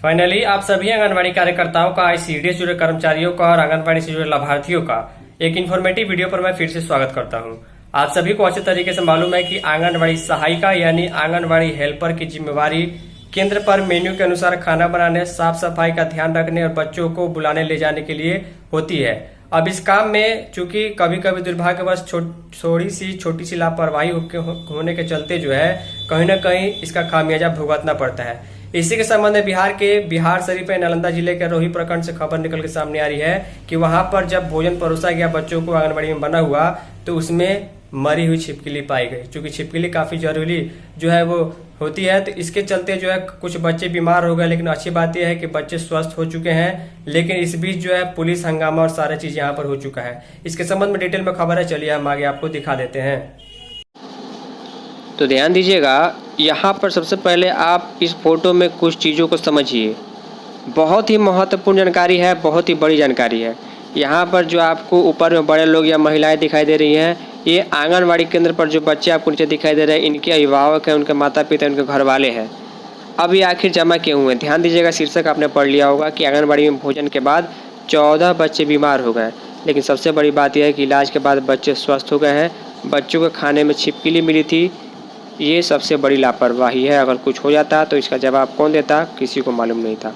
Finally आप सभी आंगनबाड़ी कार्यकर्ताओं का, आईसीडीएस जुड़े कर्मचारियों का और आंगनबाड़ी से जुड़े लाभार्थियों का एक इन्फॉर्मेटिव वीडियो पर मैं फिर से स्वागत करता हूं। आप सभी को अच्छे तरीके से मालूम है कि आंगनबाड़ी सहायिका यानी आंगनबाड़ी हेल्पर की जिम्मेवारी केंद्र पर मेन्यू के अनुसार खाना बनाने, साफ सफाई का ध्यान रखने और बच्चों को बुलाने ले जाने के लिए होती है। अब इस काम में चूंकि कभी कभी दुर्भाग्यवश छोटी सी लापरवाही होने के चलते जो है कहीं ना कहीं इसका खामियाजा भुगतना पड़ता है। इसी के संबंध में बिहार शरीफ नालंदा जिले के रोही प्रखंड से खबर निकल के सामने आ रही है कि वहां पर जब भोजन परोसा गया बच्चों को आंगनबाड़ी में बना हुआ तो उसमें मरी हुई छिपकली पाई गई। क्योंकि छिपकली काफी जरूरी जो है वो होती है, तो इसके चलते जो है कुछ बच्चे बीमार हो गए। लेकिन अच्छी बात यह है कि बच्चे स्वस्थ हो चुके हैं। लेकिन इस बीच जो है पुलिस हंगामा और सारा चीज यहाँ पर हो चुका है। इसके संबंध में डिटेल में खबर है, चलिए हम आगे आपको दिखा देते हैं। तो ध्यान दीजिएगा, यहाँ पर सबसे पहले आप इस फोटो में कुछ चीज़ों को समझिए। बहुत ही महत्वपूर्ण जानकारी है, बहुत ही बड़ी जानकारी है। यहाँ पर जो आपको ऊपर में बड़े लोग या महिलाएं दिखाई दे रही हैं, ये आंगनबाड़ी केंद्र पर जो बच्चे आपको नीचे दिखाई दे रहे हैं, इनके अभिभावक हैं, उनके माता पिता, उनके घर वाले हैं। अब ये आखिर जमा किए हुए हैं। ध्यान दीजिएगा, शीर्षक आपने पढ़ लिया होगा कि आंगनबाड़ी में भोजन के बाद 14 बच्चे बीमार हो गए। लेकिन सबसे बड़ी बात यह है कि इलाज के बाद बच्चे स्वस्थ हो गए हैं। बच्चों के खाने में छिपकली मिली थी, ये सबसे बड़ी लापरवाही है। अगर कुछ हो जाता तो इसका जवाब कौन देता, किसी को मालूम नहीं था।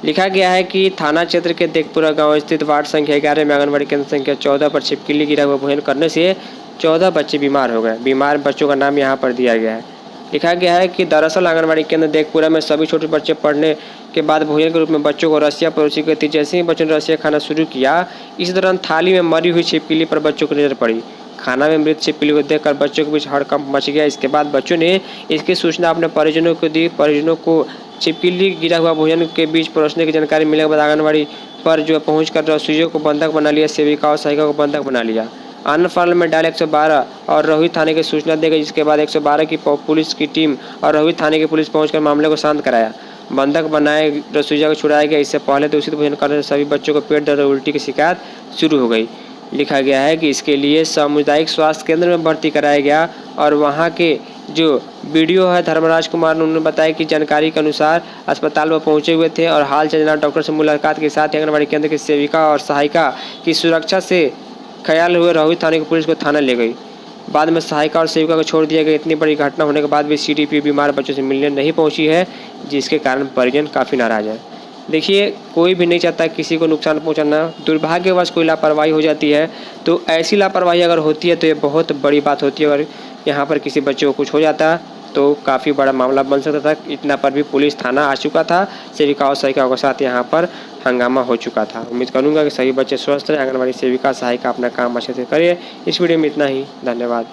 लिखा गया है कि थाना क्षेत्र के देखपुरा गांव स्थित वार्ड संख्या 11 में आंगनबाड़ी केंद्र संख्या 14 पर छिपकली गिरा हुआ भोजन करने से 14 बच्चे बीमार हो गए। बीमार बच्चों का नाम यहाँ पर दिया गया है। लिखा गया है कि दरअसल आंगनबाड़ी केंद्र देखपुरा में सभी छोटे बच्चे पढ़ने के बाद भोजन के रूप में बच्चों को रस्सियाँ परोसी गई थी। जैसे ही बच्चों ने रस्सियाँ खाना शुरू किया, इस दौरान थाली में मरी हुई छिपकली पर बच्चों को नजर पड़ी। खाना में मृत छिपकली को देखकर बच्चों के बीच हड़कंप मच गया। इसके बाद बच्चों ने इसकी सूचना अपने परिजनों को दी। परिजनों को छिपकली गिरा हुआ भोजन के बीच परोसने की जानकारी मिलने के बाद आंगनबाड़ी पर जो पहुंचकर रसोइयों को बंधक बना लिया, सेविका और सहायिका को बंधक बना लिया। अन्य फाइल में डायल 112 और रोहित थाने की सूचना दी गई, जिसके बाद 112 की पुलिस की टीम और रोहित थाने की पुलिस पहुंचकर मामले को शांत कराया। बंधक बनाए रसोइया को छुड़ाया गया। इससे पहले दूषित भोजन करने से सभी बच्चों को पेट दर्द और उल्टी की शिकायत शुरू हो गई। लिखा गया है कि इसके लिए सामुदायिक स्वास्थ्य केंद्र में भर्ती कराया गया और वहां के जो वीडियो है धर्मराज कुमार ने, उन्होंने बताया कि जानकारी के अनुसार अस्पताल में पहुंचे हुए थे और हाल चलना डॉक्टर से मुलाकात के साथ आंगनबाड़ी केंद्र की सेविका और सहायिका की सुरक्षा से ख्याल हुए रोहित थाने की पुलिस को थाना ले गई। बाद में सहायिका और सेविका को छोड़ दिया गया। इतनी बड़ी घटना होने के बाद भी सीडीपी बीमार बच्चों से मिलने नहीं पहुंची है, जिसके कारण परिजन काफ़ी नाराज है। देखिए, कोई भी नहीं चाहता किसी को नुकसान पहुंचाना। दुर्भाग्यवश कोई लापरवाही हो जाती है तो ऐसी लापरवाही अगर होती है तो ये बहुत बड़ी बात होती है। अगर यहाँ पर किसी बच्चे को कुछ हो जाता तो काफ़ी बड़ा मामला बन सकता था। इतना पर भी पुलिस थाना आ चुका था, सेविका और सहायिकाओं के साथ यहाँ पर हंगामा हो चुका था। उम्मीद करूँगा कि सभी बच्चे स्वस्थ रहे। आंगनबाड़ी सेविका सहायिका अपना काम अच्छे से करिए। इस वीडियो में इतना ही, धन्यवाद।